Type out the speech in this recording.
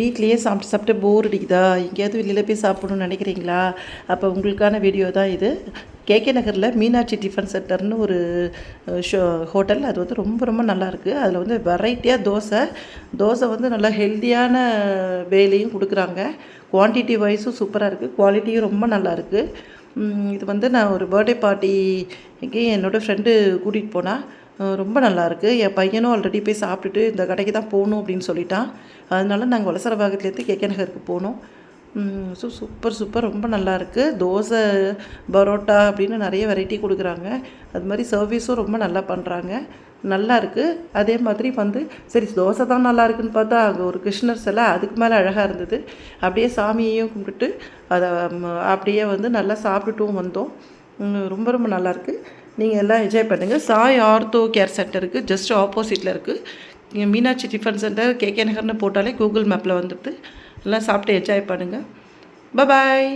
வீட்லேயே சாப்பிட்டு சாப்பிட்டு போர் அடிக்குதா, எங்கேயாவது வெளியில் போய் சாப்பிடணும்னு நினைக்கிறீங்களா? அப்போ உங்களுக்கான வீடியோ தான் இது. கேகே நகரில் மீனாட்சி டிஃபன் சென்டர்னு ஒரு ஷோ ஹோட்டல். அது வந்து ரொம்ப ரொம்ப நல்லாயிருக்கு. அதில் வந்து வெரைட்டியாக தோசை வந்து நல்லா ஹெல்த்தியான வேலையும் கொடுக்குறாங்க. குவான்டிட்டி வைஸும் சூப்பராக இருக்குது, குவாலிட்டியும் ரொம்ப நல்லாயிருக்கு. இது வந்து நான் ஒரு பர்த்டே பார்ட்டிக்கு என்னோடய ஃப்ரெண்டு கூட்டிகிட்டு போனால் ரொம்ப நல்லாயிருக்கு. என் பையனும் ஆல்ரெடி போய் சாப்பிட்டுட்டு இந்த கடைக்கு தான் போகணும் அப்படின்னு சொல்லிட்டான். அதனால நாங்கள் வலசரபாகத்துலேருந்து கேகே நகருக்கு போனோம். சூப்பர் ரொம்ப நல்லாயிருக்கு. தோசை, பரோட்டா அப்படின்னு நிறைய வெரைட்டி கொடுக்குறாங்க. அது மாதிரி சர்வீஸும் ரொம்ப நல்லா பண்ணுறாங்க. நல்லா இருக்குது. அதே மாதிரி வந்து சரி தோசை தான் நல்லா இருக்குன்னு பார்த்தா அங்கே ஒரு கிருஷ்ணர் சிலை அதுக்கு மேலே அழகாக இருந்தது. அப்படியே சாமியையும் கும்பிட்டுட்டு அதை அப்படியே வந்து நல்லா சாப்பிட்டுட்டும் வந்தோம். ரொம்ப ரொம்ப நல்லாயிருக்கு. நீங்கள் எல்லாம் என்ஜாய் பண்ணுங்கள். சாய் ஆர்த்தோ கேர் சென்டருக்கு ஜஸ்ட் ஆப்போசிட்டில் இருக்குது. மீனாட்சி டிஃபன் சென்டர் கேகே நகர்னு போட்டாலே கூகுள் மேப்பில் வந்துடுது. எல்லாம் சாப்பிட்டு என்ஜாய் பண்ணுங்கள். பாய்.